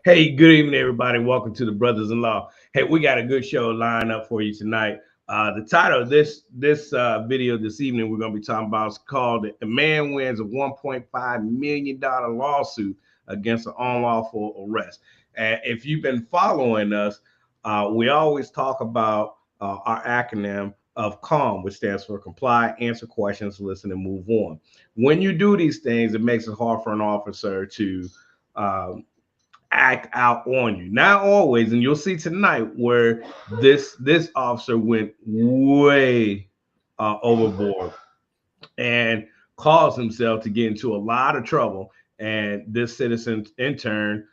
Hey, good evening, everybody. Welcome to the Brothas-in-law. Hey, we got a good show lined up for you tonight. The title of this video this evening we're going to be talking about is called "A Man Wins a $1.5 million lawsuit against an unlawful arrest." And if you've been following us, we always talk about our acronym of C.A.L.M, which stands for Comply, Answer Questions, Listen, and Move On. When you do these things, it makes it hard for an officer to act out on you. Not always, and you'll see tonight where this officer went way overboard and caused himself to get into a lot of trouble. And this citizen in turn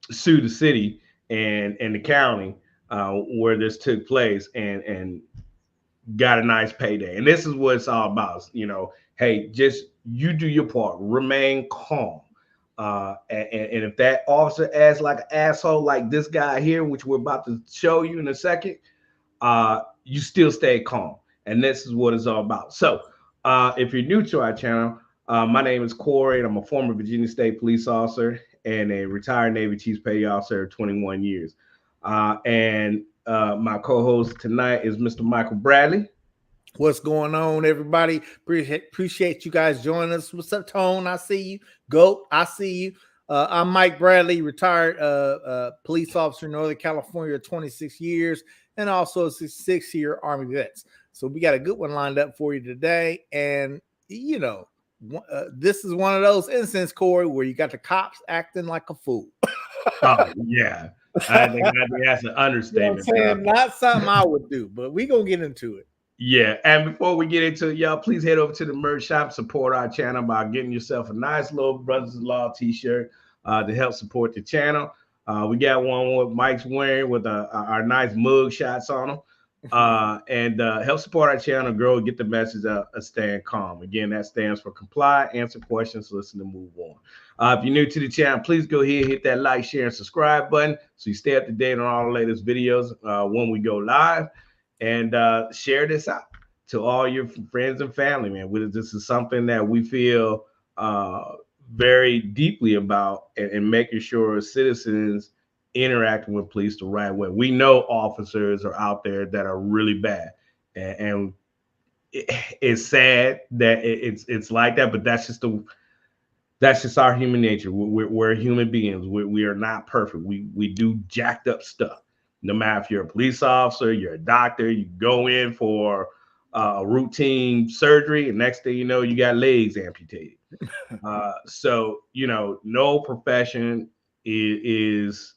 sued the city and the county where this took place and got a nice payday. And this is what it's all about. You know, hey, just you do your part, remain calm. And if that officer acts like an asshole, like this guy here, which we're about to show you in a second, you still stay calm. And this is what it's all about. So if you're new to our channel, my name is Corey, and I'm a former Virginia State police officer and a retired Navy Chief Petty Officer of 21 years. And my co-host tonight is Mr. Michael Bradley. What's going on, everybody? Appreciate you guys joining us. What's up, Tone? I see you. Goat, I see you. I'm Mike Bradley, retired police officer in Northern California, 26 years, and also a 6-year Army vets. So we got a good one lined up for you today. And, you know, this is one of those instances, Corey, where you got the cops acting like a fool. Oh, yeah. I think that's an understatement. You know not something I would do, but we're going to get into it. Yeah, and before we get into it, y'all, please head over to the merch shop, support our channel by getting yourself a nice little Brothers-in-Law t-shirt to help support the channel. We got one with Mike's wearing with our nice mug shots on them. And help support our channel, grow, get the message out of staying calm. Again, that stands for comply, answer questions, listen, and move on. If you're new to the channel, please go ahead, hit that like, share, and subscribe button so you stay up to date on all the latest videos when we go live. And share this out to all your friends and family, man. This is something that we feel very deeply about and making sure citizens interacting with police the right way. We know officers are out there that are really bad, and it's sad that it's like that, but that's just our human nature. We're human beings. We are not perfect. We do jacked up stuff. No matter if you're a police officer, you're a doctor, you go in for a routine surgery, and next thing you know, you got legs amputated. So, you know, no profession is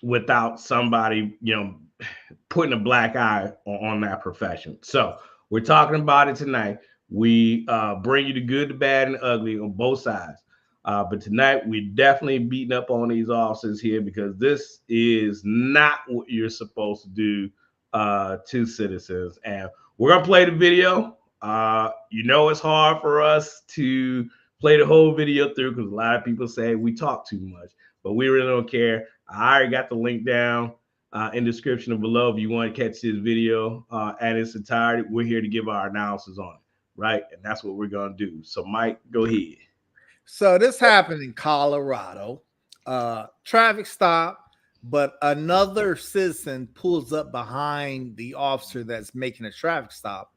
without somebody, you know, putting a black eye on that profession. So we're talking about it tonight. We bring you the good, the bad, and the ugly on both sides. But tonight, we're definitely beating up on these officers here because this is not what you're supposed to do to citizens. And we're going to play the video. You know, it's hard for us to play the whole video through because a lot of people say we talk too much, but we really don't care. I already got the link down in the description below if you want to catch this video at its entirety. We're here to give our analysis on it, right? And that's what we're going to do. So, Mike, go ahead. So this happened in Colorado, traffic stop, but another citizen pulls up behind the officer that's making a traffic stop.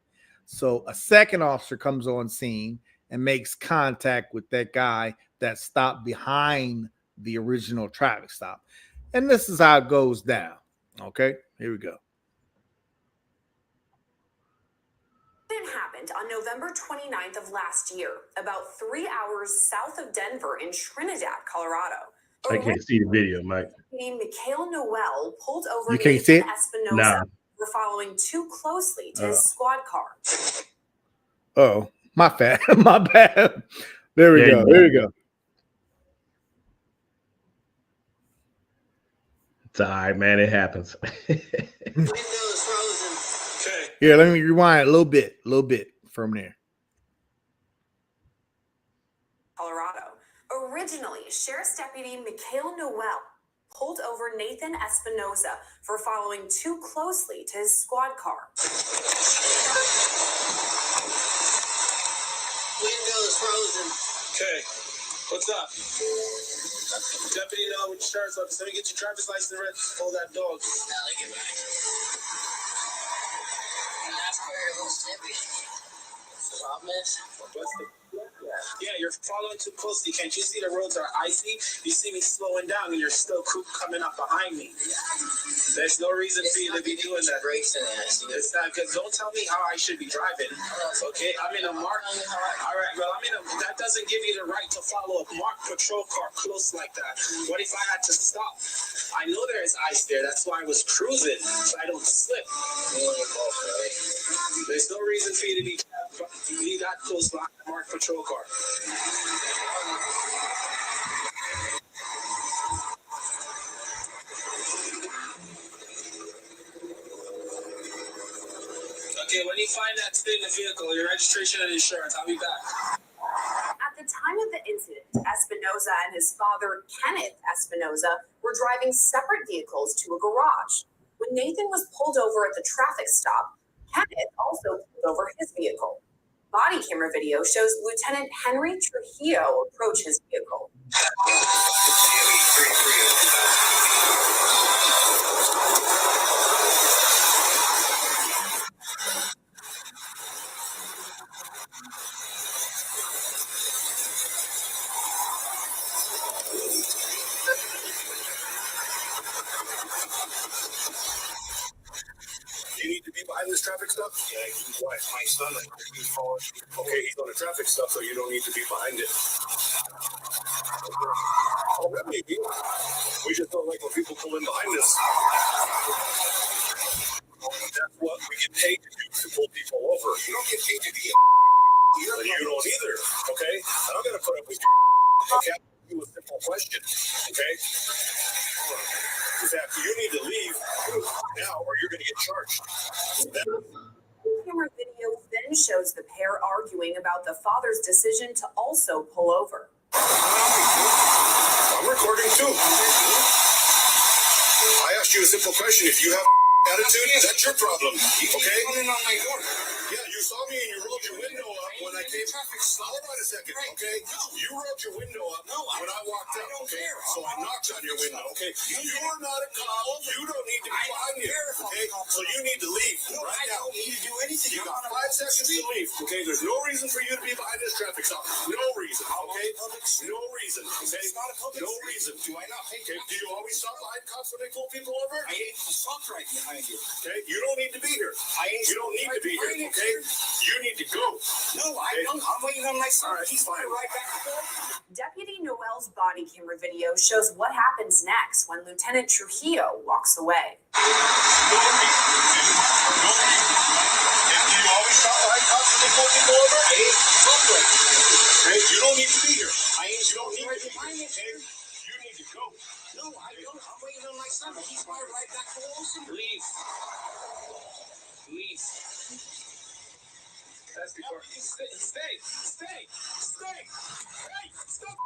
So a second officer comes on scene and makes contact with that guy that stopped behind the original traffic stop. And this is how it goes down. Okay, here we go. Happened on November 29th of last year, about 3 hours south of Denver in Trinidad, Colorado. I can't see the video, Mike. C.A.L.M pulled over you can't see it? Espinosa for following too closely to his squad car. Oh, my bad. My bad. There we go. There we go. It's all right, man. It happens. Here, let me rewind a little bit from there. Colorado. Originally, Sheriff's Deputy C.A.L.M pulled over Nathan Espinosa for following too closely to his squad car. Window is frozen. Okay. What's up? Deputy Noel with the sheriff's office. Let me get your driver's license ready. Hold that dog. Now let get back. That's where it was snippy. Problem is, what's the... Yeah, you're following too closely. Can't you see the roads are icy? You see me slowing down and you're still coming up behind me. There's no reason for you to be doing that. It's not because don't tell me how I should be driving. Okay, I'm in a marked. All right, well, that doesn't give you the right to follow a marked patrol car close like that. What if I had to stop? I know there is ice there. That's why I was cruising so I don't slip. There's no reason for you to be that close to a marked patrol car. Okay, when you find that thing in the vehicle, your registration and insurance, I'll be back. At the time of the incident, Espinoza and his father, Kenneth Espinoza, were driving separate vehicles to a garage. When Nathan was pulled over at the traffic stop, Kenneth also pulled over his vehicle. Body camera video shows Lieutenant Henry Trujillo approach his vehicle. You need to be behind this traffic stop? Yeah, why? My son, he's following. Okay, he's on the traffic stop, so you don't need to be behind it. Oh, that may be. We just don't like when people pull in behind us. That's what we get paid to do, to pull people over. You don't get paid to be a you don't either, okay? I'm going to put up with you. Okay, I'll ask you a simple question, okay? Exactly. You need to leave now or you're going to get charged. Camera video then shows the pair arguing about the father's decision to also pull over. I'm recording too. I asked you a simple question. If you have attitude, that's your problem. Okay? Yeah, you saw me and you rolled your window up when I came. Hold on a second, okay? You rolled your window up when I walked up, okay? So I knocked on your window, okay? You are not a cop. You don't need to be behind me, okay? So you need to leave right now. I don't need to do anything. You got 5 seconds to leave, okay? There's no reason for you to be behind this traffic stop. No reason, okay? No reason, okay? No reason. Do I not? Okay, do you always stop behind cops when they pull people over? I stopped right behind you. Okay, you don't need to be here. You don't need to be here, okay? You need to go. No, I don't. I'm waiting on my son. All right, he's fine. Right back. Deputy Noel's body camera video shows what happens next when Lieutenant Trujillo walks away. Do you always stop behind cops when they pull people over? Okay, you don't need to be here. You don't need to be here, okay? You need to go. No, I don't. I'm waiting on my son. He's right back to Wilson. Leave. That's the car. Stay. Hey, stop.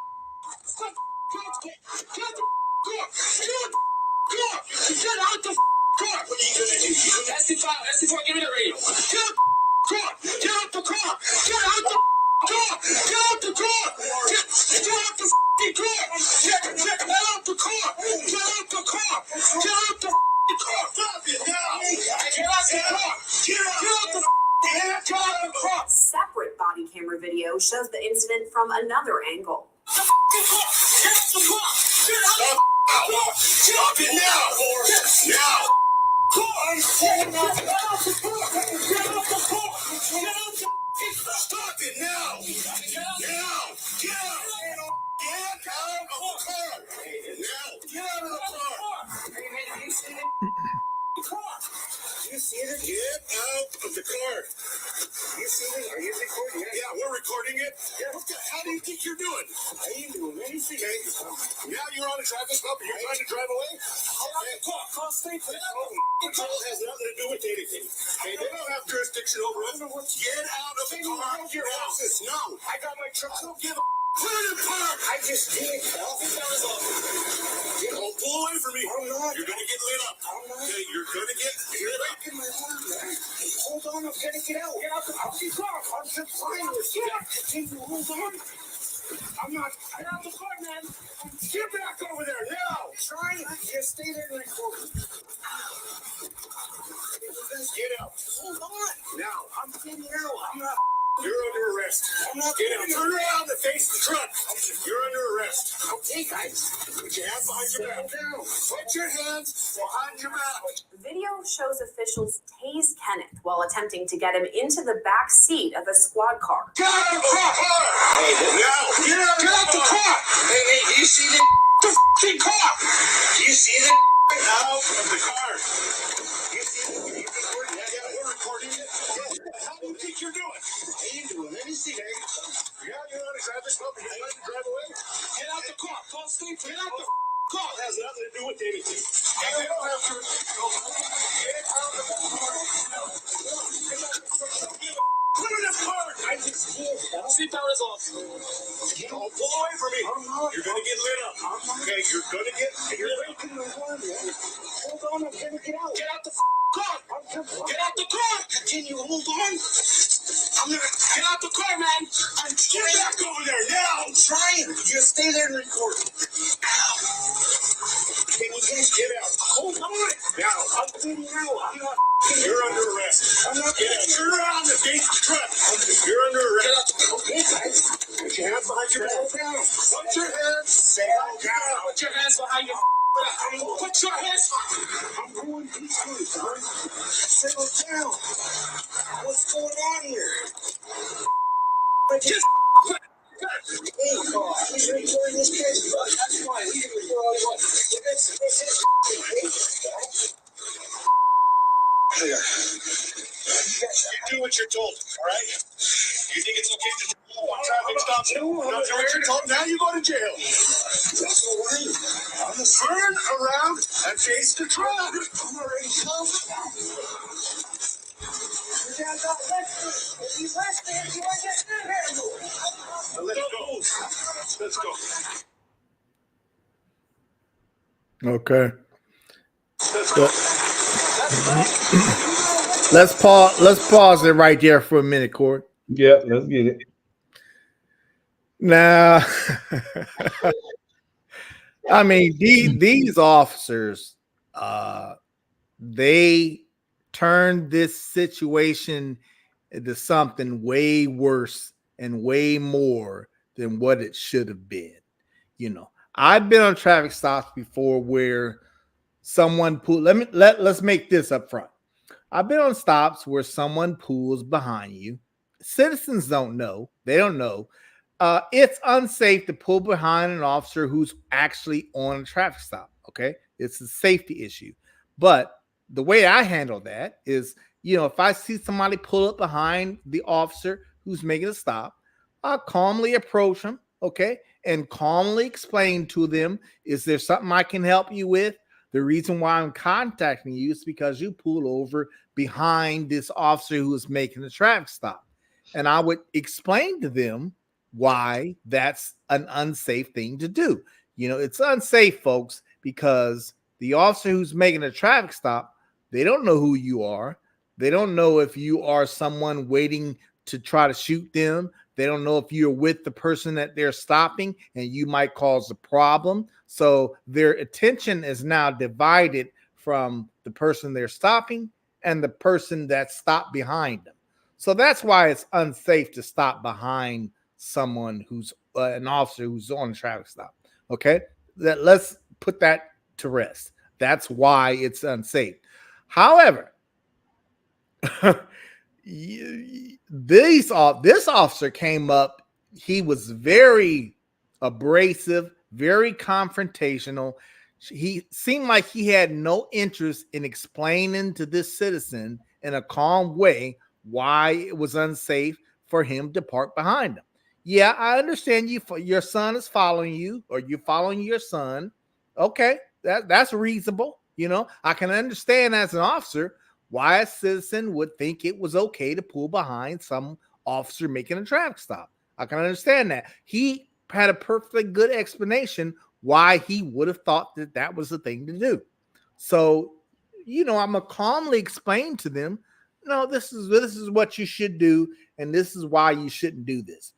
Get out the car. What are you going to do? Testify, give me the radio. Get out the car. Get out the car. Get out the car. Get out the car. Get out the car. Get out the car. Get out the car. Stop it now. Get out the car. Get out the Separate body camera video shows the incident from another angle. Stop it now! Now! Stop it now! Get out! Get out of the car! You see it? Get out of the car. You see it? Are you recording it? Yeah, we're recording it. Yeah. What the hell do you think you're doing? I ain't doing anything. Okay. Now you're on a traffic stop and you're trying to drive away? Okay. Call state police. Control has nothing to do with anything. Okay, they don't have jurisdiction over us. Get out of the car. No. I got my truck. I don't give a put it in park. I just did. Don't pull away from me. I'm not. You're going to get lit up. I'm not. Okay, you're going to get lit up. Hold on, I'm going to get out. Get out the car. I'm just fine with you. Hold on. I'm not. I got the car, man. Get back over there now. Try it. Just stay there and record. Get out. Hold on. Now. I'm getting out. I'm not. You're under arrest. I'm not. Get out. Turn around and face the truck. You're under arrest. Okay, guys. Put your hands behind your back. Put your hands behind your back. The video shows officials tase Kenneth while attempting to get him into the back seat of a squad car. Get out of the car! Hey, now! Get out the car! Hey, do you see the f***ing car? Do you see the out of the car? You see the recording? Yeah, we're recording it. How do you think you're doing? How you doing? Let me see. Yeah, you're on a traffic stop. You're trying to drive away. Get out the car. Fall asleep. Get out the car. It has nothing to do with anything. Hey, they don't have to. Get out of the car. Put in this car. I just seatbelt is off. You know, pull away from me. You're gonna get lit up. Okay, you're gonna get. You're breaking the car, man. Hold on, I'm gonna get out. Get out the car. Get out the car. Continue. Hold on. I'm gonna get out the car, man. I'm get back over there now. I'm trying. Just stay there and record. Ow. Can you guys get out? Hold on. Now, I'm getting out. I'm not. You're under arrest. I'm not. Get out. Turn around and face the truck. You're under arrest. Okay, guys. Put your hands behind your back. Put your hands. Settle down. Put your hands behind your. Put your hands. I'm going peacefully, son. Settle down. What's going on here? Just. Hey, he's recording this case, but that's fine. We can record all you want. You do what you're told, all right? You think it's okay to do traffic stops? Not do what you're told. Now you go to jail. That's all right. I'm gonna turn around and face the truck. I'm already told. Let's go. Let's go. Okay. So, let's pause it right there for a minute, Corey. Yeah, let's get it. Now, I mean, these officers, they turned this situation into something way worse and way more than what it should have been. You know, I've been on traffic stops before where someone pulled. Let's make this up front. I've been on stops where someone pulls behind you. Citizens don't know. They don't know. It's unsafe to pull behind an officer who's actually on a traffic stop. Okay. It's a safety issue. But the way I handle that is, you know, if I see somebody pull up behind the officer who's making a stop, I'll calmly approach them. Okay. And calmly explain to them, is there something I can help you with? The reason why I'm contacting you is because you pulled over behind this officer who is making a traffic stop. And I would explain to them why that's an unsafe thing to do. You know, it's unsafe, folks, because the officer who's making a traffic stop, they don't know who you are. They don't know if you are someone waiting to try to shoot them. They don't know if you're with the person that they're stopping and you might cause a problem. So their attention is now divided from the person they're stopping and the person that stopped behind them. So that's why it's unsafe to stop behind someone who's an officer who's on a traffic stop. Okay, let's put that to rest. That's why it's unsafe. However, this officer came up. He was very abrasive, very confrontational. He seemed like he had no interest in explaining to this citizen in a calm way why it was unsafe for him to park behind him. Yeah, I understand your son is following you, or you're following your son. Okay, that's reasonable. You know, I can understand as an officer why a citizen would think it was okay to pull behind some officer making a traffic stop. I can understand that. He had a perfectly good explanation why he would have thought that that was the thing to do. So, you know, I'm going to calmly explain to them, no, this is what you should do, and this is why you shouldn't do this.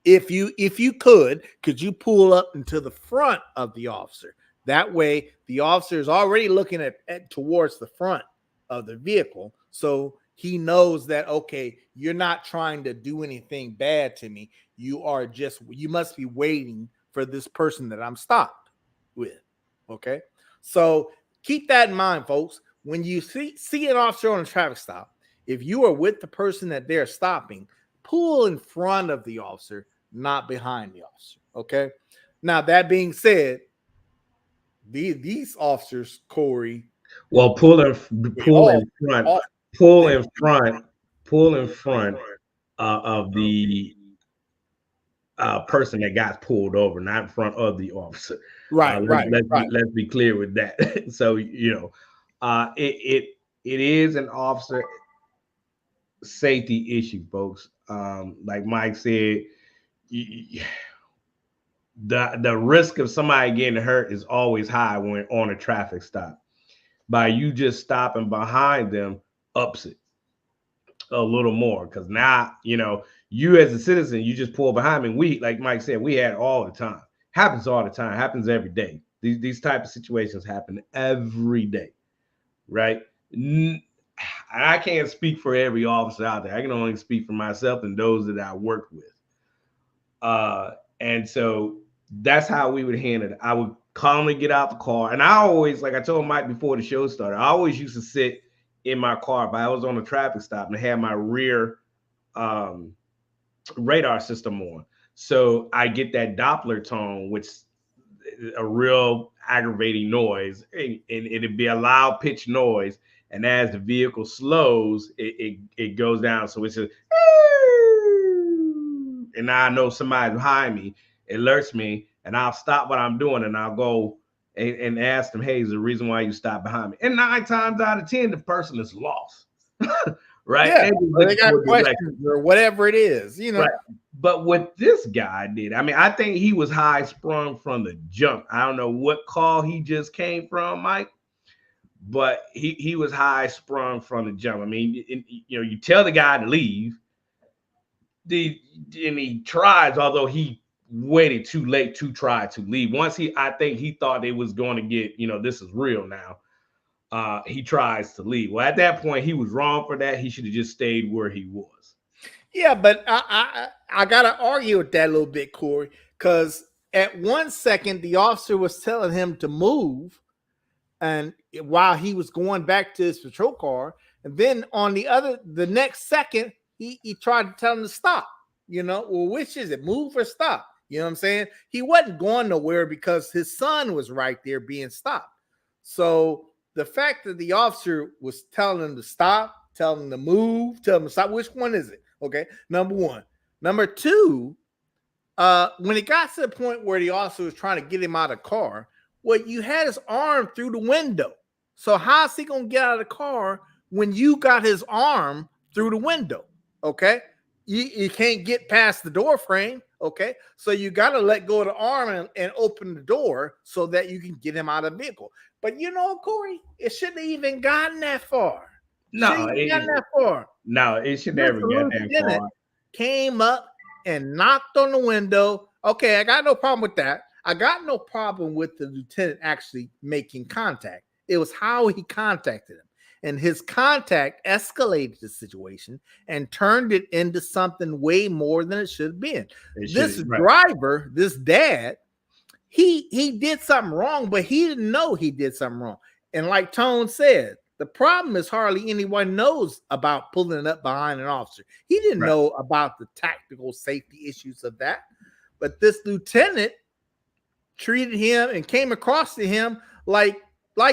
If you could you pull up into the front of the officer? That way, the officer is already looking at towards the front of the vehicle, so he knows that, okay, you're not trying to do anything bad to me. You must be waiting for this person that I'm stopped with. Okay, so keep that in mind, folks. When you see an officer on a traffic stop, if you are with the person that they're stopping, pull in front of the officer, not behind the officer. Okay. Now, that being said, these officers, Corey, Well, pull in front, pull in front, pull in front of the person that got pulled over, not in front of the officer. Right. Let's be clear with that. So it is an officer safety issue, folks. Like Mike said, the risk of somebody getting hurt is always high when on a traffic stop. By you just stopping behind them ups it a little more, because now you as a citizen, you just pull behind me. We, like Mike said, we had all the time. Happens all the time. Happens every day. These type of situations happen every day, right? I can't speak for every officer out there. I can only speak for myself and those that I worked with. And so that's how we would handle it. I would calmly get out the car. And I always, like I told Mike before the show started, I always used to sit in my car, but I was on a traffic stop and I had my rear radar system on. So I get that Doppler tone, which is a real aggravating noise, and it'd be a loud pitch noise. And as the vehicle slows, it goes down. So it's a, and now I know somebody's behind me. It alerts me, and I'll stop what I'm doing, and I'll go and ask them, hey, is the reason why you stopped behind me? And 9 times out of 10, the person is lost. Right? Yeah, they got questions or whatever it is, Right. But what this guy did, I mean, I think he was high sprung from the jump. I don't know what call he just came from, Mike, but he was high sprung from the jump. I mean, you tell the guy to leave, and he tries, although he waited too late to try to leave. Once I think he thought they was going to get, this is real now. He tries to leave. Well, at that point, he was wrong for that. He should have just stayed where he was. Yeah, but I gotta argue with that a little bit, Corey, because at 1 second the officer was telling him to move, and while he was going back to his patrol car, and then on the next second he tried to tell him to stop. Well, which is it, move or stop? You know what I'm saying? He wasn't going nowhere because his son was right there being stopped. So the fact that the officer was telling him to stop, telling him to move, telling him to stop, which one is it? Okay, number one. Number two, when it got to the point where the officer was trying to get him out of the car, well, you had his arm through the window. So how's he going to get out of the car when you got his arm through the window? Okay, you can't get past the door frame. Okay, so you got to let go of the arm and open the door so that you can get him out of the vehicle. But Corey, it shouldn't have even gotten that far. No, it should never get that far. Came up and knocked on the window. Okay, I got no problem with that. I got no problem with the lieutenant actually making contact. It was how he contacted him. And his contact escalated the situation and turned it into something way more than it should have been. This driver, this dad, he did something wrong, but he didn't know he did something wrong. And like Tone said, the problem is hardly anyone knows about pulling up behind an officer. He didn't know about the tactical safety issues of that. But this lieutenant treated him and came across to him like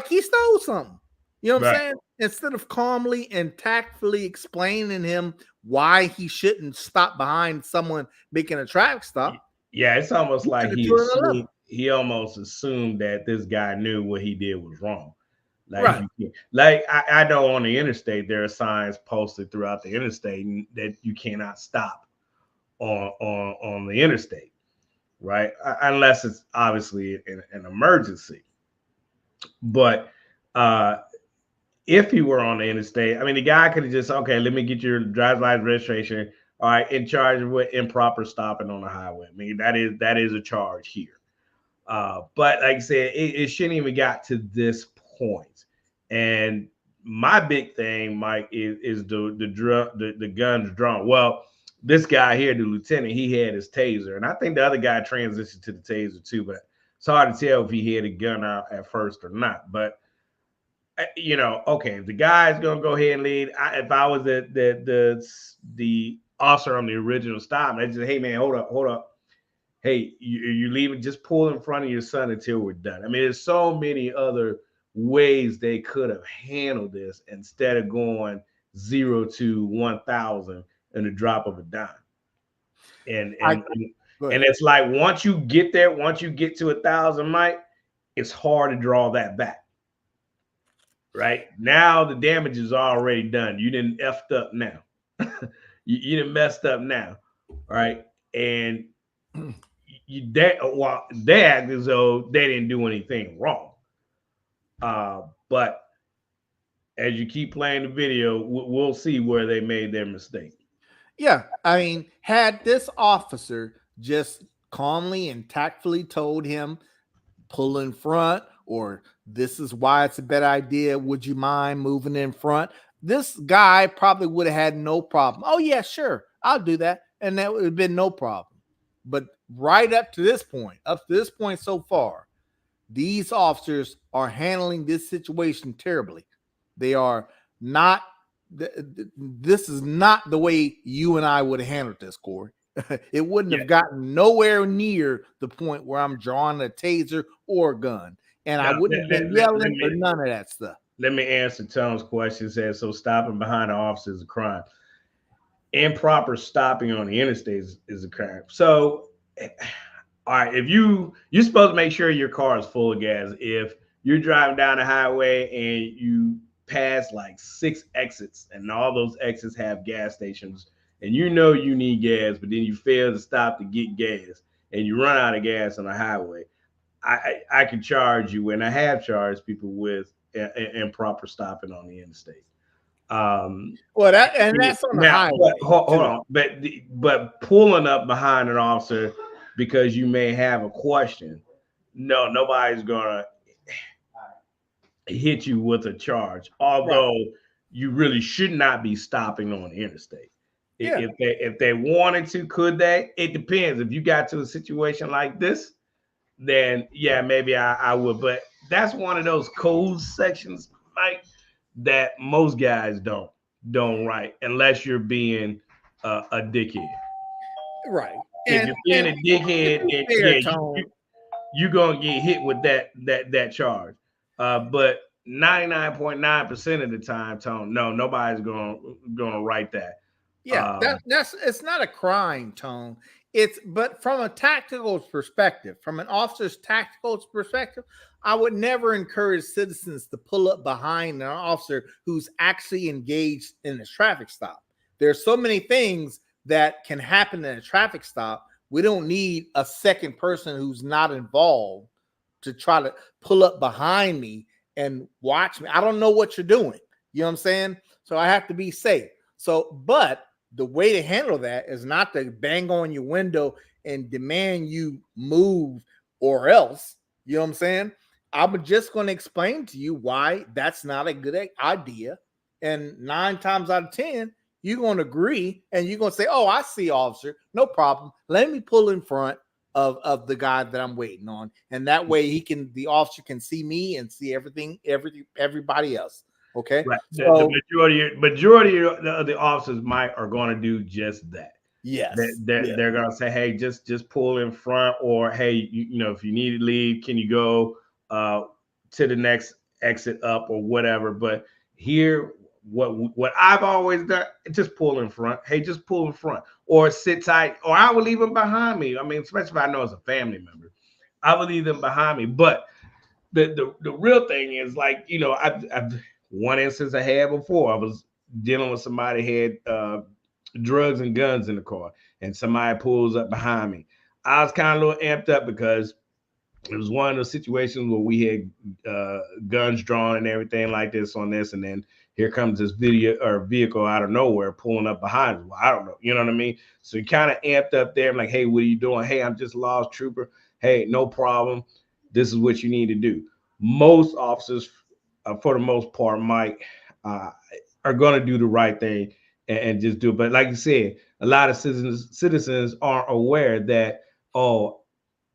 he stole something. You know what I'm saying? Instead of calmly and tactfully explaining him why he shouldn't stop behind someone making a traffic stop. Yeah, it's almost like he almost assumed that this guy knew what he did was wrong. Like I know on the interstate there are signs posted throughout the interstate that you cannot stop on the interstate, right? Unless it's obviously an emergency. But if he were on the interstate, I mean, the guy could have just, okay, let me get your driver's license registration. all right, in charge of improper stopping on the highway. I mean, that is a charge here. But like I said, it shouldn't even got to this point. And my big thing, Mike, is the guns drawn. Well, this guy here, the lieutenant, he had his taser, and I think the other guy transitioned to the taser too. But it's hard to tell if he had a gun out at first or not. But okay, if the guy's gonna go ahead and lead, if I was the officer on the original stop, I just, hey man, hold up. Hey, you leaving? Just pull in front of your son until we're done. I mean, there's so many other ways they could have handled this instead of going 0 to 1,000 in the drop of a dime. And it's like once you get there, once you get to 1,000, Mike, it's hard to draw that back. Right now, the damage is already done. You didn't effed up now. you didn't messed up now, right? And they act as though they didn't do anything wrong. But as you keep playing the video, we'll see where they made their mistake. Yeah, I mean, had this officer just calmly and tactfully told him, pull in front, or this is why it's a bad idea, would you mind moving in front? This guy probably would have had no problem. Oh yeah, sure, I'll do that. And that would have been no problem. But right up to this point so far, these officers are handling this situation terribly. They are not, this is not the way you and I would have handled this, Corey. It wouldn't have gotten nowhere near the point where I'm drawing a taser or a gun. And I wouldn't have been yelling or none of that stuff. Let me answer Tom's question. It says, so stopping behind the officer is a crime. Improper stopping on the interstate is a crime. So, all right, if you're supposed to make sure your car is full of gas. If you're driving down the highway and you pass like 6 exits and all those exits have gas stations and you know you need gas, but then you fail to stop to get gas and you run out of gas on the highway, I can charge you, and I have charged people with improper stopping on the interstate. Well, that's on the highway. Hold on, but pulling up behind an officer because you may have a question, nobody's gonna hit you with a charge. Although you really should not be stopping on the interstate. Yeah. If they wanted to, could they? It depends. If you got to a situation like this, then yeah, maybe I would. But that's one of those code sections, Mike, that most guys don't write unless you're being a dickhead. Right. If you're being a dickhead, you're gonna get hit with that charge. But 99.9% of the time, Tone, nobody's gonna write that. Yeah, it's not a crime, Tone. But from a tactical perspective, from an officer's tactical perspective, I would never encourage citizens to pull up behind an officer who's actually engaged in a traffic stop. There's so many things that can happen in a traffic stop. We don't need a second person who's not involved to try to pull up behind me and watch me. I don't know what you're doing. You know what I'm saying? So I have to be safe. But the way to handle that is not to bang on your window and demand you move or else. You know what I'm saying? I'm just going to explain to you why that's not a good idea. And 9 times out of 10, you're going to agree and you're going to say, oh, I see, officer. No problem. Let me pull in front of the guy that I'm waiting on. And that way the officer can see me and see everybody else. Okay. Right. So, the majority of the officers are going to do just that. Yes. They're going to say, hey, just pull in front, or hey, if you need to leave, can you go to the next exit up or whatever. But here, what I've always done, just pull in front. Hey, just pull in front or sit tight, or I will leave them behind me. I mean, especially if I know it's a family member, I will leave them behind me. But the real thing is, like, I've one instance I had before, I was dealing with somebody had drugs and guns in the car, and somebody pulls up behind me. I was kind of a little amped up because it was one of those situations where we had guns drawn and everything like this on this, and then here comes this vehicle out of nowhere pulling up behind us. Well, I don't know. You know what I mean? So you kind of amped up there. I'm like, hey, what are you doing? Hey, I'm just lost, trooper. Hey, no problem. This is what you need to do. Most officers, for the most part, Mike, are going to do the right thing and just do it. But like you said, a lot of citizens aren't aware that, oh,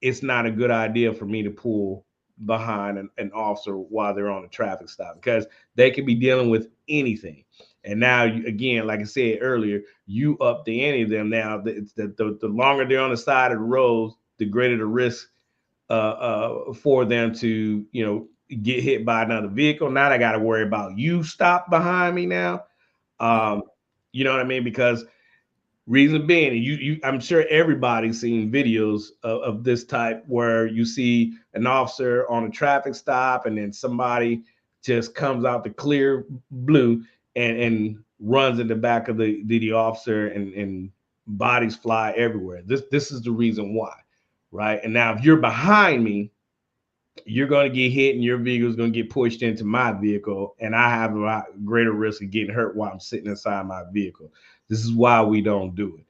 it's not a good idea for me to pull behind an officer while they're on a traffic stop, because they could be dealing with anything. And now, again, like I said earlier, you up to any of them. Now, the longer they're on the side of the road, the greater the risk for them to, get hit by another vehicle. Now I got to worry about you stop behind me now. You know what I mean? Because reason being, I'm sure everybody's seen videos of this type where you see an officer on a traffic stop and then somebody just comes out the clear blue and runs in the back of the officer, and bodies fly everywhere. This is the reason why, right? And now if you're behind me, you're going to get hit and your vehicle is going to get pushed into my vehicle, and I have a greater risk of getting hurt while I'm sitting inside my vehicle. This is why we don't do it.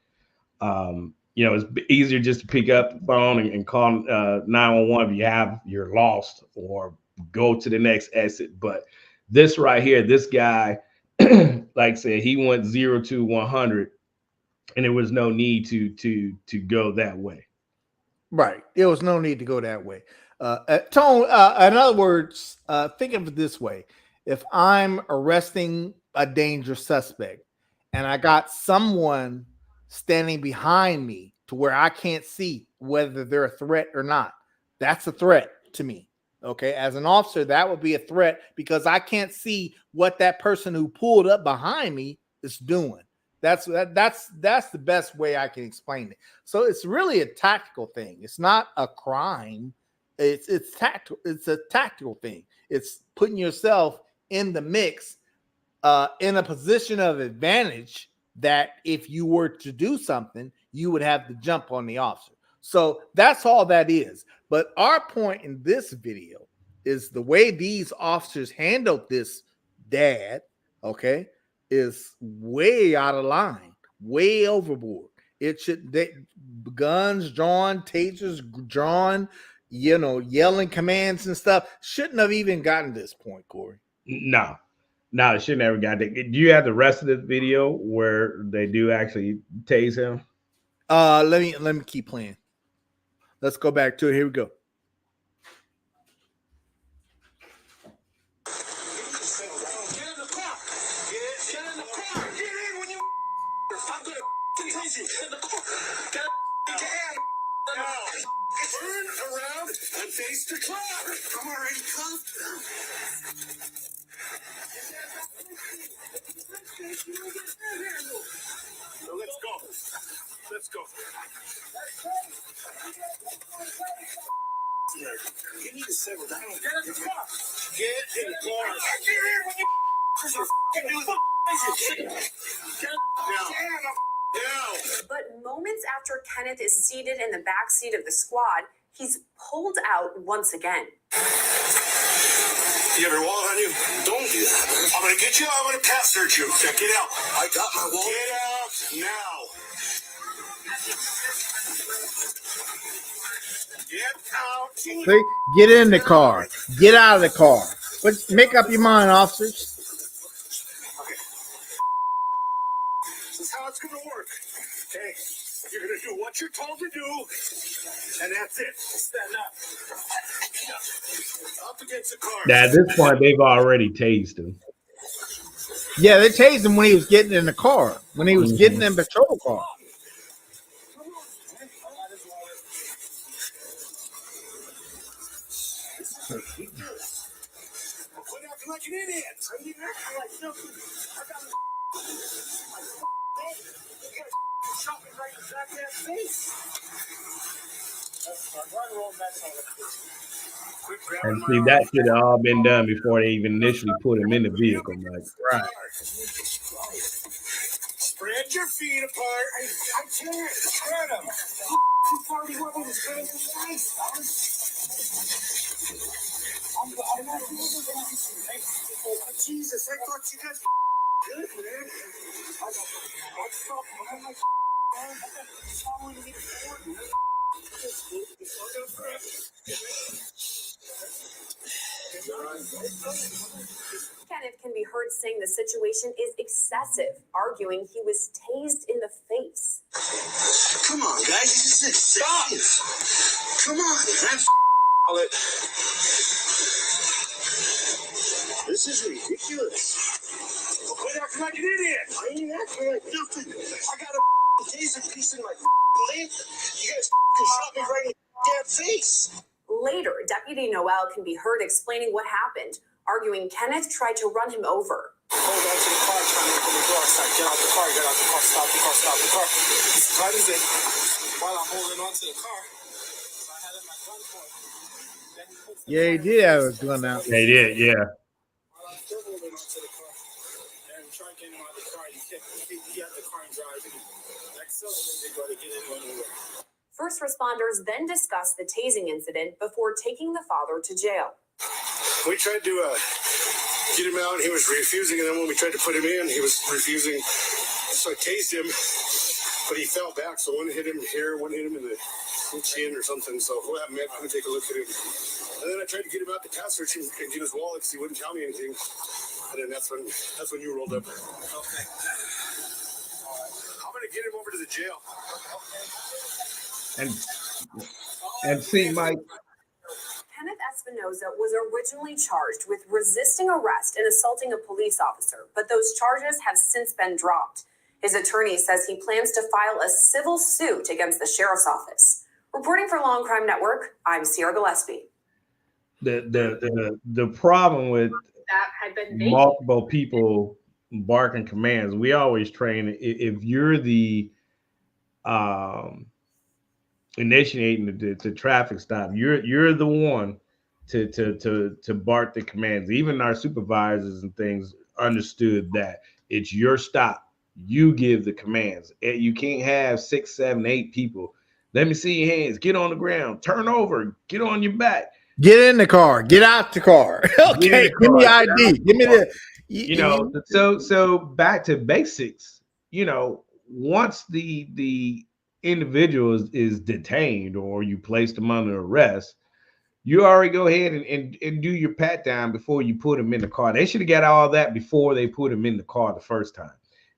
It's easier just to pick up the phone and call 911 if you're lost, or go to the next exit. But this right here, this guy, like I said, he went 0 to 100, and there was no need to go that way. Right. There was no need to go that way. Tone, in other words, think of it this way. If I'm arresting a dangerous suspect and I got someone standing behind me to where I can't see whether they're a threat or not, that's a threat to me. Okay. As an officer, that would be a threat because I can't see what that person who pulled up behind me is doing. That's the best way I can explain it. So it's really a tactical thing. It's not a crime. It's tactical. It's a tactical thing. It's putting yourself in the mix, in a position of advantage that if you were to do something, you would have to jump on the officer. So that's all that is. But our point in this video is the way these officers handled this dad, okay, is way out of line, way overboard. It should, guns drawn, tasers drawn, yelling commands and stuff. Shouldn't have even gotten to this point, Corey. No, it should never got there. Do you have the rest of this video where they do actually tase him? Let me keep playing. Let's go back to it. Here we go. Turn around and face the car. I'm already cuffed. So let's go. Let's go. You need to settle down. Get in the car. Get in the car. I can't get in when you But moments after Kenneth is seated in the back seat of the squad, he's pulled out once again. You have your wallet on you? Don't do that. I'm gonna get you. I'm gonna pass search you. Yeah, get out. I got my wallet. Get out now. Get out. See? Get in the car. Get out of the car. But make up your mind, officers. Okay. This is how it's gonna work. Okay. You're gonna do what you're told to do, and that's it. Stand up. Up against the car. Now, at this point, they've already tased him. Yeah, they tased him when he was getting in the car, when he was getting in the patrol car. Quit acting like an idiot. You acting like something. I got shot me right in the back of that face. And see, that should have all been done before they even initially put him in the vehicle, Mike. Right. Spread your feet apart. I can't. Spread them. You party woman is going to be nice. I'm not doing anything. Jesus, I thought you guys good, man. I'm following me forward, man. Kenneth can be heard saying the situation is excessive, arguing he was tased in the face. Come on, guys, this is excessive. Come on, man. This is ridiculous. Quit acting like an idiot. I ain't acting like nothing. I got a taser piece in my leg. You guys shot me right in the damn face. Later, Deputy Noel can be heard explaining what happened, arguing Kenneth tried to run him over. Hold on to the car, trying to open the door. Start, get out the car, stop the car, stop the car. He's runs it while I'm holding on to the car. So I had it in my gun point. Then he puts the Yeah, he did have a gun out. They did, yeah. while I'm still holding on to the car. And trying to get him out of the car. He had the car and drive and accelerated to get anyone over. First responders then discussed the tasing incident before taking the father to jail. We tried to get him out, he was refusing, and then when we tried to put him in, he was refusing. So I tased him, but he fell back, so one hit him here, one hit him in the chin or something. So we'll have Matt come take a look at him. And then I tried to get him out the cat search and get his wallet because he wouldn't tell me anything. And then that's when you rolled up. Okay. I'm gonna get him over to the jail. And see, Mike. Kenneth Espinoza was originally charged with resisting arrest and assaulting a police officer, but those charges have since been dropped. His attorney says he plans to file a civil suit against the sheriff's office. Reporting for Law and Crime Network, I'm Sierra Gillespie. The problem with That had been multiple people barking commands, we always train if you're the initiating the traffic stop, you're the one to bark the commands. Even our supervisors and things understood that it's your stop. You give the commands. You can't have 6, 7, 8 people. Let me see your hands. Get on the ground. Turn over. Get on your back. Get in the car. Get out the car. Okay, give me ID. Give me the. You know. So back to basics. You know, once the individual is detained or you place them under arrest, you already go ahead and do your pat down before you put them in the car. They should have got all that before they put him in the car the first time.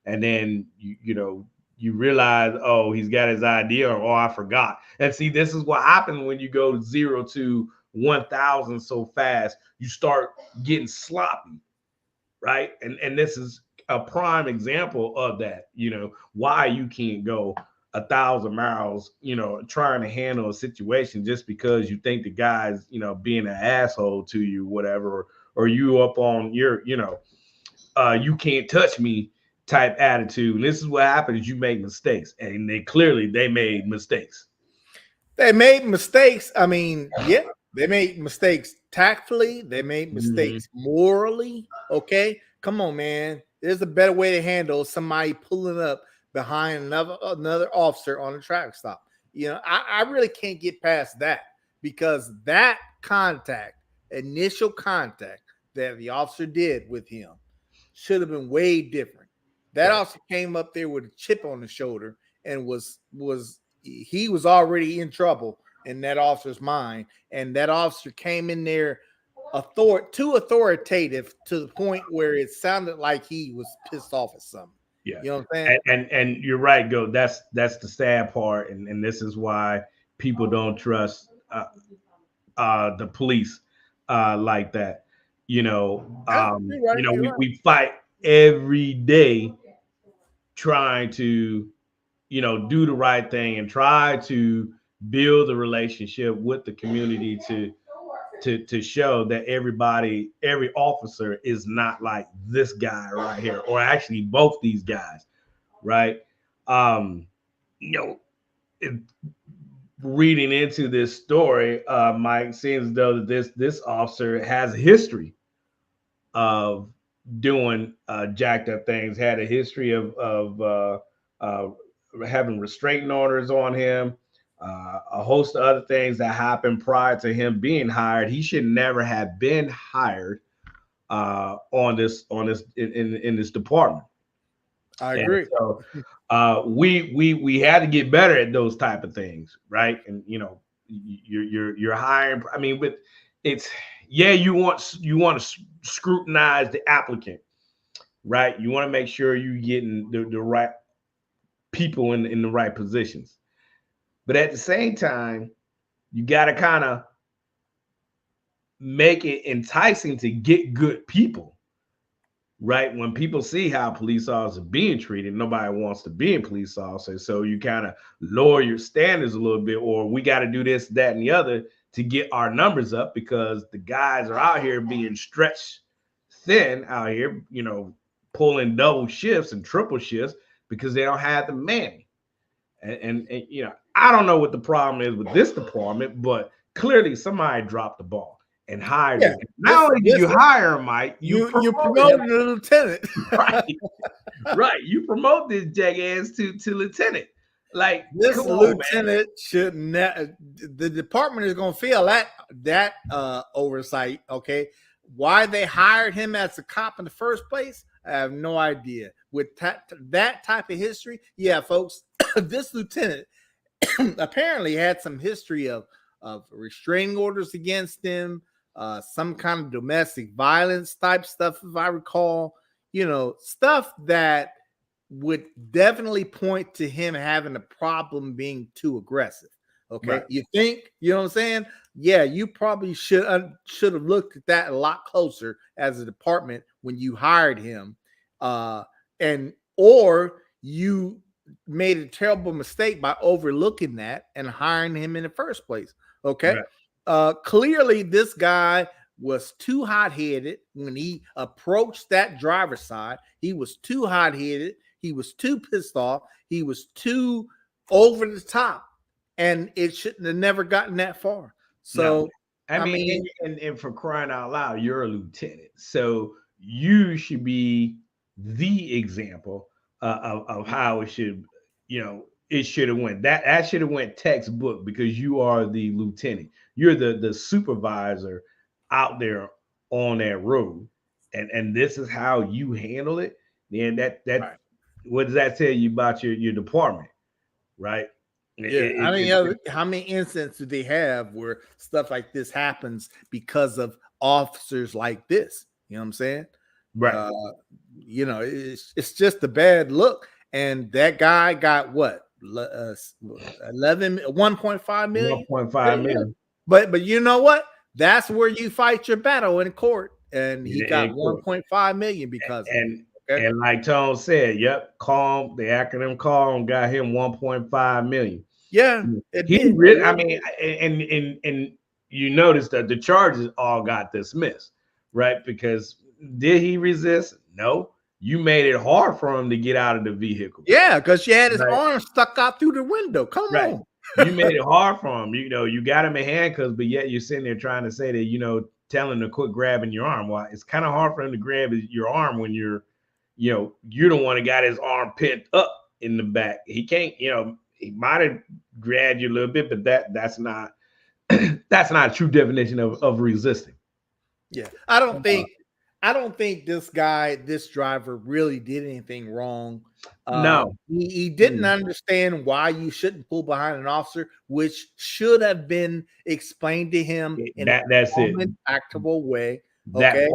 And then you realize, oh, he's got his ID, or oh, I forgot. And see, this is what happens when you go 0 to 1,000 so fast. You start getting sloppy, right? And this is a prime example of that. Why you can't go 1,000 miles, trying to handle a situation just because you think the guy's, being an asshole to you, whatever, or you up on your, you can't touch me type attitude. And this is what happens: you make mistakes, and they made mistakes. They made mistakes. I mean, yeah, they made mistakes tactfully. They made mistakes morally. Okay, come on, man. There's a better way to handle somebody pulling up behind another officer on a traffic stop. I really can't get past that, because that initial contact that the officer did with him should have been way different. That officer came up there with a chip on the shoulder and he was already in trouble in that officer's mind. And that officer came in there too authoritative to the point where it sounded like he was pissed off at something. Yeah. You know what I'm saying? And you're right, Go. That's the sad part. And this is why people don't trust the police like that. We fight every day trying to, do the right thing and try to build a relationship with the community to show that every officer is not like this guy right here, or actually both these guys, right? Reading into this story, Mike, seems though that this officer has a history of doing jacked up things, had a history of having restraining orders on him, a host of other things that happened prior to him being hired. He should never have been hired on this in this department. I And agree. so we had to get better at those type of things, right? And you're hiring. I mean, with it's you want to scrutinize the applicant, right? You want to make sure you're getting the right people in the right positions, but at the same time, you got to kind of make it enticing to get good people. Right, when people see how police officers are being treated, nobody wants to be a police officer. So you kind of lower your standards a little bit, or we got to do this, that, and the other to get our numbers up because the guys are out here being stretched thin out here, pulling double shifts and triple shifts because they don't have the money. And I don't know what the problem is with this department, but clearly somebody dropped the ball and hired him. Not only did you hire him, Mike, you promoted the lieutenant. right. You promote this jackass to lieutenant. Like this lieutenant should not. The department is going to feel that oversight. Okay, why they hired him as a cop in the first place, I have no idea. With that type of history, yeah, folks, this lieutenant apparently had some history of restraining orders against him. Some kind of domestic violence type stuff, if I recall, stuff that would definitely point to him having a problem being too aggressive. Okay. Right. You think, you know what I'm saying? Yeah, you probably should have looked at that a lot closer as a department when you hired him. Or you made a terrible mistake by overlooking that and hiring him in the first place. Okay. Right. Clearly, this guy was too hot-headed when he approached that driver's side. He was too hot-headed. He was too pissed off. He was too over the top, and it shouldn't have never gotten that far. So, no. I mean, and for crying out loud, you're a lieutenant, so you should be the example of how it should, it should have went. That should have went textbook because you are the lieutenant. You're the supervisor out there on that road, and this is how you handle it. Then that right. What does that tell you about your department, right? Yeah, how many incidents do they have where stuff like this happens because of officers like this? You know what I'm saying? Right. It's just a bad look, and that guy got what? 1.5 million. 1.5 million. But you know what? That's where you fight your battle in court, and he got 1.5 million because and like Tone said, yep, C.A.L.M. The acronym C.A.L.M. got him 1.5 million. Yeah, he really. I mean, and you notice that the charges all got dismissed, right? Because did he resist? No. You made it hard for him to get out of the vehicle. Yeah, because you had his arm stuck out through the window. Come on. You made it hard for him. You got him in handcuffs, but yet you're sitting there trying to say that, tell him to quit grabbing your arm. Well, it's kind of hard for him to grab your arm when you're the one that got his arm pinned up in the back. He can't, he might have grabbed you a little bit, but that's not that's not a true definition of resisting. Yeah. I don't think this driver really did anything wrong. No, he didn't understand why you shouldn't pull behind an officer, which should have been explained to him in a actable way. Okay?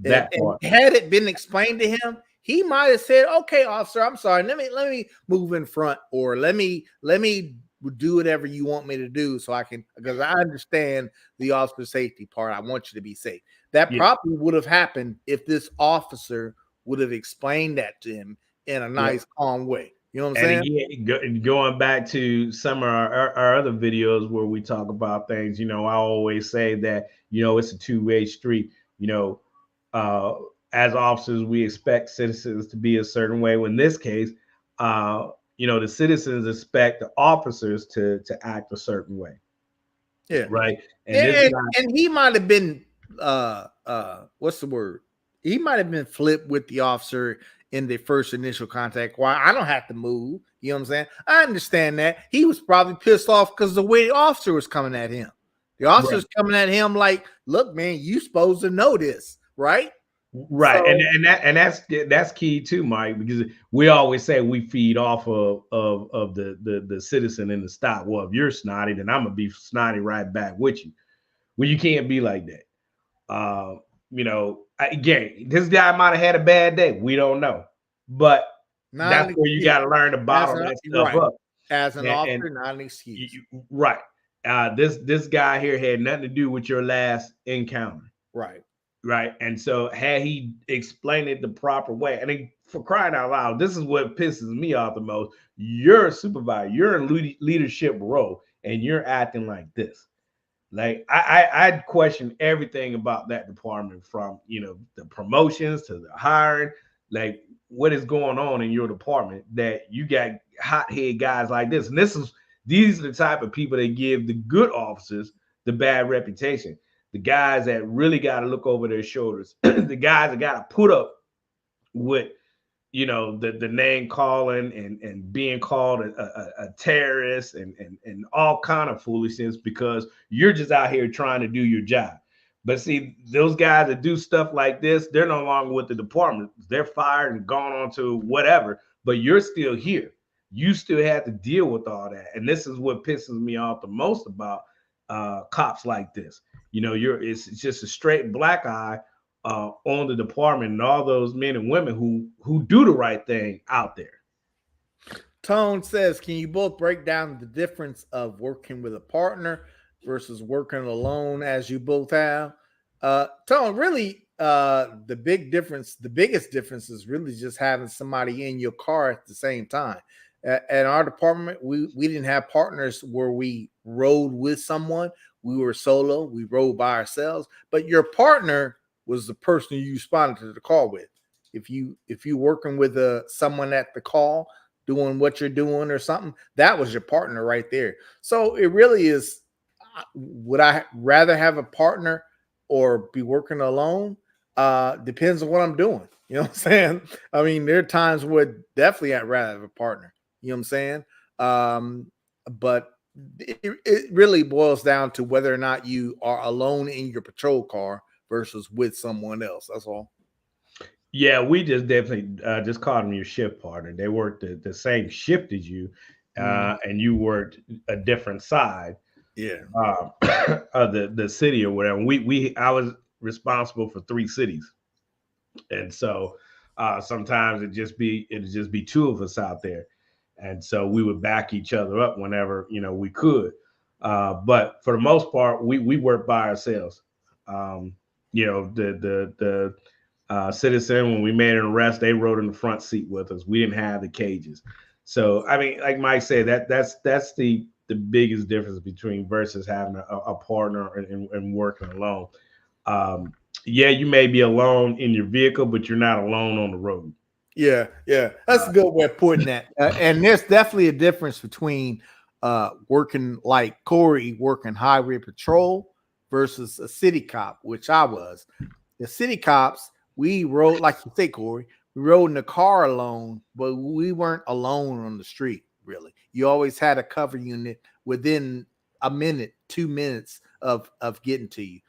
That part. And had it been explained to him, he might have said, "Okay, officer, I'm sorry. Let me move in front, or let me do whatever you want me to do, so I can, because I understand the officer safety part. I want you to be safe." That probably would have happened if this officer would have explained that to him in a nice, calm way. You know what I'm saying? Again, going back to some of our other videos where we talk about things, I always say that, it's a two-way street. As officers, we expect citizens to be a certain way. In this case, the citizens expect the officers to act a certain way. Yeah. Right. And he might have been what's the word? He might have been flipped with the officer in the first initial contact. Why I don't have to move. You know what I'm saying? I understand that. He was probably pissed off because the way the officer was coming at him. The officer's coming at him like, look, man, you supposed to know this, right? Right. So, That's key too, Mike, because we always say we feed off of the citizen in the stop. Well, if you're snotty, then I'm gonna be snotty right back with you. Well, you can't be like that. Again, this guy might have had a bad day. We don't know, but that's where you got to learn to bottle that stuff up. As an officer, not an excuse. Right. This guy here had nothing to do with your last encounter. Right. Right. And so had he explained it the proper way, and for crying out loud, this is what pisses me off the most. You're a supervisor, you're in leadership role, and you're acting like this. Like I'd question everything about that department, from the promotions to the hiring. Like, what is going on in your department that you got hothead guys like this? And these are the type of people that give the good officers the bad reputation. The guys that really got to look over their shoulders, the guys that got to put up with the name calling and being called a terrorist and all kind of foolishness, because you're just out here trying to do your job. But see, those guys that do stuff like this, they're no longer with the department. They're fired and gone on to whatever, but you're still here. You still have to deal with all that. And this is what pisses me off the most about cops like this. It's just a straight black eye on the department and all those men and women who do the right thing out there. Tone says, can you both break down the difference of working with a partner versus working alone, as you both have? Tone, really, the biggest difference is really just having somebody in your car at the same time. At our department, we didn't have partners where we rode with someone. We were solo. We rode by ourselves. But your partner was the person you responded to the call with. If you working with someone at the call doing what you're doing or something, that was your partner right there. So it really is. Would I rather have a partner or be working alone? Depends on what I'm doing. You know what I'm saying? I mean, there are times where definitely I'd rather have a partner. You know what I'm saying? But it really boils down to whether or not you are alone in your patrol car versus with someone else. That's all. Yeah, we just definitely just called them your shift partner. They worked the same shift as you, and you worked a different side. Yeah, of the city or whatever. I was responsible for 3 cities, and so sometimes it'd just be 2 of us out there, and so we would back each other up whenever we could. But for the most part, we worked by ourselves. The citizen, when we made an arrest, they rode in the front seat with us. We didn't have the cages. So I mean, like Mike said, that's the biggest difference between versus having a partner and working alone. Yeah, you may be alone in your vehicle, but you're not alone on the road. Yeah, that's a good way of putting that. And there's definitely a difference between working like Corey working highway patrol versus a city cop, which I was. The city cops, we rode, like you say, Corey, we rode in the car alone, but we weren't alone on the street, really. You always had a cover unit within a minute, 2 minutes of getting to you,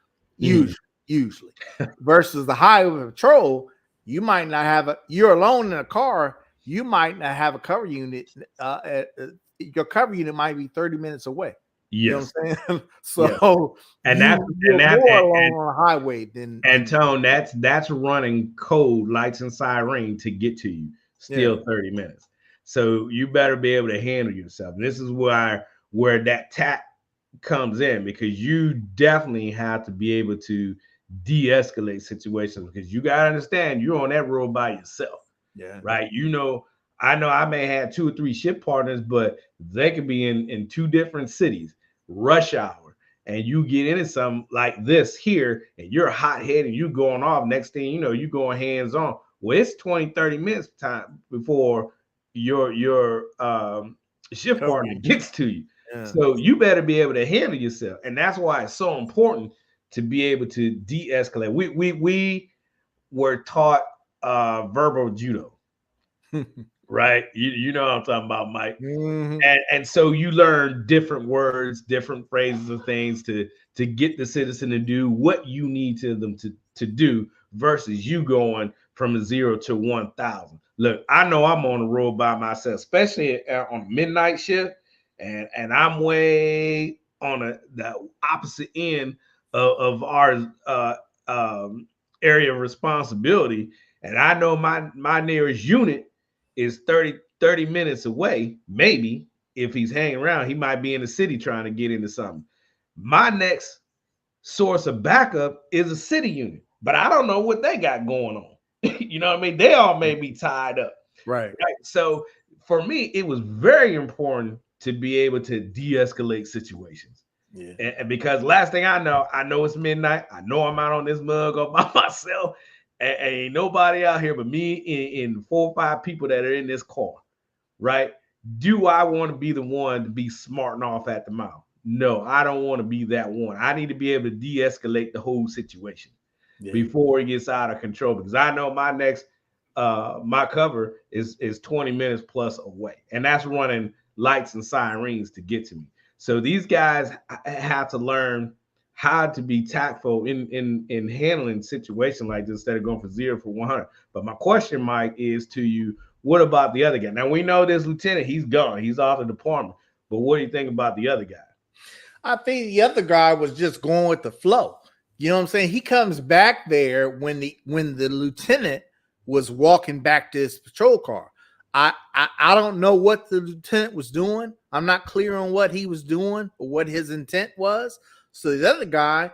usually. Versus the highway patrol, you might not have you're alone in a car, you might not have a cover unit. Your cover unit might be 30 minutes away. Yes. You know what I'm saying? So yes. you're more alone on the highway than Tone, that's running code, lights and siren to get to you. Still 30 minutes. So you better be able to handle yourself. And this is where that tact comes in, because you definitely have to be able to de-escalate situations, because you got to understand you're on that road by yourself. Yeah. Right. I know I may have 2 or 3 shift partners, but they could be in 2 different cities, rush hour, and you get into something like this here and you're hot headed and you going off. Next thing you know, you going hands on. Well, it's 20, 30 minutes time before your shift partner gets to you. Yeah. So you better be able to handle yourself. And that's why it's so important to be able to de-escalate. We were taught verbal judo. right? You know what I'm talking about, Mike. Mhm. And so you learn different words, different phrases of things to get the citizen to do what you need them to do versus you going from a 0 to 1,000. Look, I know I'm on the road by myself, especially on midnight shift, and I'm way on the opposite end of our area of responsibility, and I know my nearest unit is 30 minutes away. Maybe if he's hanging around, he might be in the city trying to get into something. My next source of backup is a city unit, but I don't know what they got going on. You know what I mean? They all may be tied up. Right. So for me, it was very important to be able to de-escalate situations. Yeah. And because last thing I know it's midnight. I know I'm out on this mug all by myself. And ain't nobody out here but me and 4 or 5 people that are in this car, right? Do I want to be the one to be smarting off at the mouth? No, I don't want to be that one. I need to be able to de-escalate the whole situation before it gets out of control, because I know my next my cover is 20 minutes plus away, and that's running lights and sirens to get to me. So these guys have to learn how to be tactful in handling situations like this instead of going for 0 for 100. But my question, Mike, is to you: what about the other guy? Now we know this lieutenant, he's gone, he's off the department. But what do you think about the other guy? I think the other guy was just going with the flow. You know what I'm saying? He comes back there when the lieutenant was walking back to his patrol car. I don't know what the lieutenant was doing. I'm not clear on what he was doing or what his intent was. So the other guy,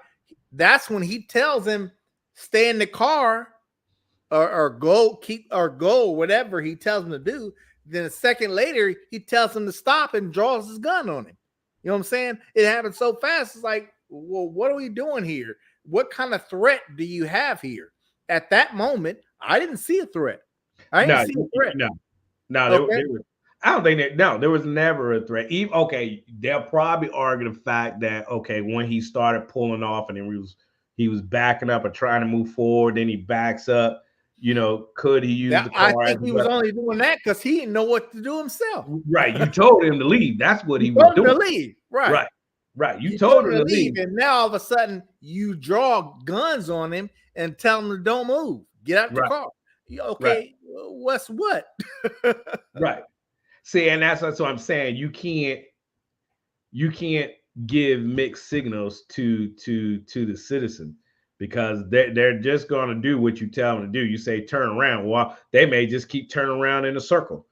that's when he tells him, stay in the car or go, whatever he tells him to do. Then a second later, he tells him to stop and draws his gun on him. You know what I'm saying? It happened so fast. It's like, well, what are we doing here? What kind of threat do you have here? At that moment, I didn't see a threat. I didn't see a threat. No, Okay. I don't think that. No, there was never a threat. Okay, they'll probably argue the fact that when he started pulling off and then he was backing up or trying to move forward, then he backs up. Could he use the car? I think he was only doing that because he didn't know what to do himself. Right. You told him to leave. That's what he was told him doing. to leave. Right. Right. You told him to leave. And now all of a sudden you draw guns on him and tell him to don't move. Get out the car. Okay. What's what? Right. See, and that's what I'm saying. You can't give mixed signals to the citizen, because they're just going to do what you tell them to do. You say turn around. Well, they may just keep turning around in a circle.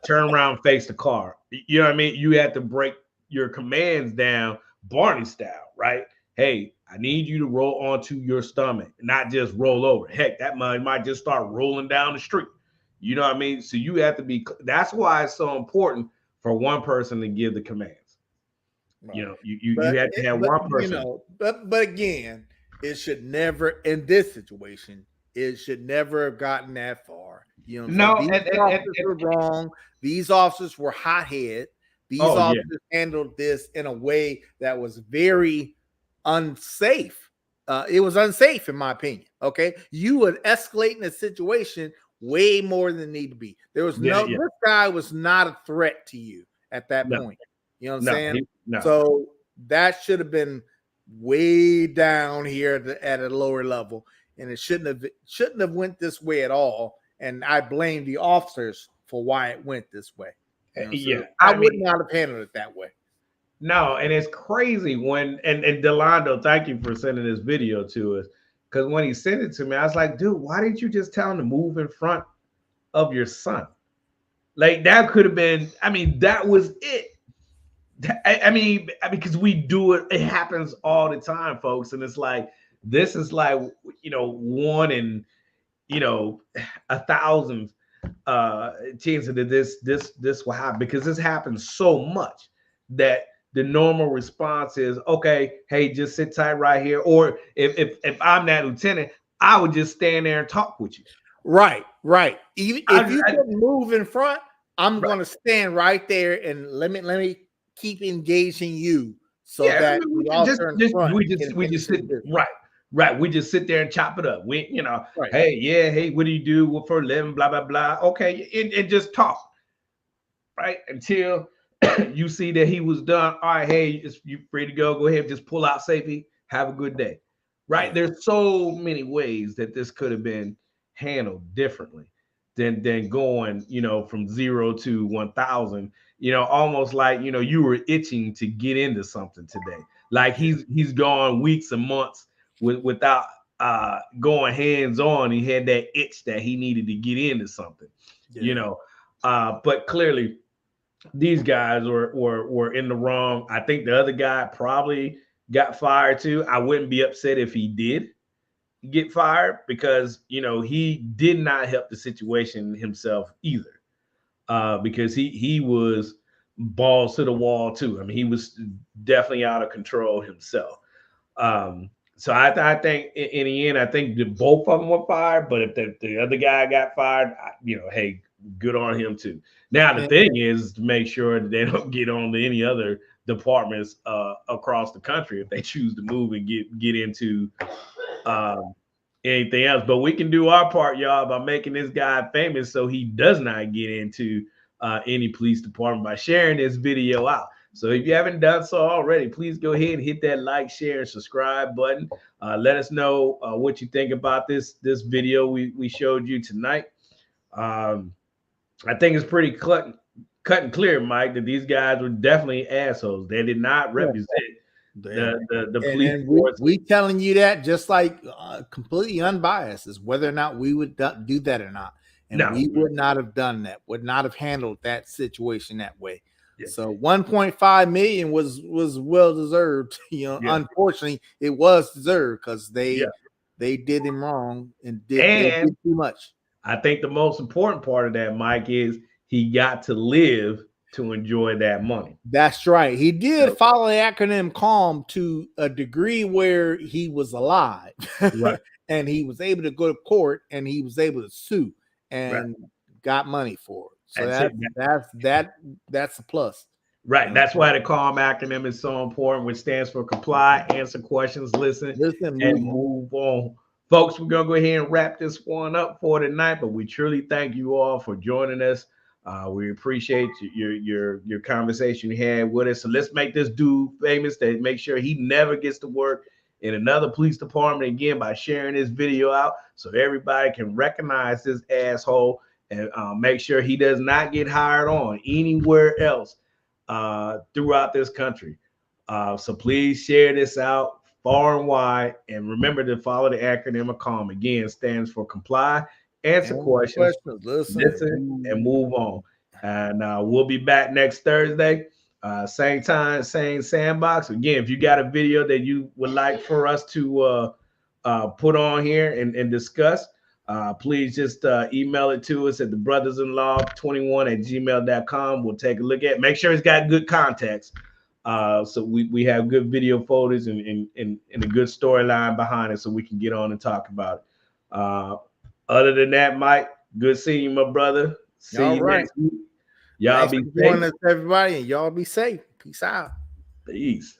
Turn around, face the car. You know what I mean? You have to break your commands down Barney style, right? Hey, I need you to roll onto your stomach, not just roll over. Heck, that might just start rolling down the street. You know what I mean? So you have to be. That's why it's so important for one person to give the commands. Right. You have to have one person. But again, it should never, in this situation, it should never have gotten that far. You know, these officers were wrong. These officers were hothead. These officers handled this in a way that was very unsafe. It was unsafe, in my opinion. Okay, you would escalate in a situation way more than need to be. There was this guy was not a threat to you at that point. You know what I'm saying? So that should have been way down here at a lower level, and it shouldn't have went this way at all. And I blame the officers for why it went this way. I would not have handled it that way. No, and it's crazy when and Delando, thank you for sending this video to us, because when he sent it to me, I was like, dude, why didn't you just tell him to move in front of your son? Like, that could have been. I mean, that was it. I mean, because we do it. It happens all the time, folks, and it's like this is like one in 1,000 chance that this will happen, because this happens so much that the normal response is, okay, hey, just sit tight right here. Or if I'm that lieutenant, I would just stand there and talk with you. Right. Even if you couldn't move in front, I'm going to stand right there and let me keep engaging you so that we just sit Right. We just sit there and chop it up. We, Right. hey, yeah, hey, what do you do for a living? Blah, blah, blah. Okay. And just talk. Right. Until you see that he was done. All right, hey, you free to go. Go ahead, just pull out safety. Have a good day. Right. Yeah. There's so many ways that this could have been handled differently than going, from 0 to 1,000. Almost like you were itching to get into something today. Like he's gone weeks and months without going hands on. He had that itch that he needed to get into something. Yeah. But clearly these guys were in the wrong. I think the other guy probably got fired too. I wouldn't be upset if he did get fired because he did not help the situation himself either. Because he was balls to the wall too. I mean, he was definitely out of control himself. So I think in the end, I think that both of them were fired. But if the other guy got fired, hey, good on him too. Now the thing is to make sure that they don't get on to any other departments across the country if they choose to move and get into anything else. But we can do our part, y'all, by making this guy famous so he does not get into any police department by sharing this video out. So if you haven't done so already, please go ahead and hit that like, share, and subscribe button. Let us know what you think about this video we showed you tonight. I think it's pretty cut and clear, Mike, that these guys were definitely assholes. They did not represent the police force. We telling you that just like completely unbiased is whether or not we would do that or not. And we would not have done that, would not have handled that situation that way. Yeah. So 1.5 million was well deserved. Unfortunately, it was deserved because they did him wrong and did too much. I think the most important part of that, Mike, is he got to live to enjoy that money. That's right. He did follow the acronym C.A.L.M to a degree where he was alive, right? And he was able to go to court and he was able to sue and got money for it. So that's a plus. Right. That's why the C.A.L.M acronym is so important, which stands for comply, answer questions, listen and move on. Folks, we're going to go ahead and wrap this one up for tonight, but we truly thank you all for joining us. We appreciate your conversation you had with us. So let's make this dude famous, to make sure he never gets to work in another police department again by sharing this video out so everybody can recognize this asshole and make sure he does not get hired on anywhere else throughout this country. So please share this out far and wide, and remember to follow the acronym of C.A.L.M. Again, stands for comply, answer questions, listen, and move on. And we'll be back next Thursday, same time, same sandbox. Again, if you got a video that you would like for us to put on here and discuss, please just email it to us at the Brothas-in-law21@gmail.com. We'll take a look at it. Make sure it's got good context. So we have good video photos and a good storyline behind it so we can get on and talk about it. Other than that, Mike, good seeing you, my brother. See you next week. Y'all be safe. Everybody, and y'all be safe. Peace out. Peace.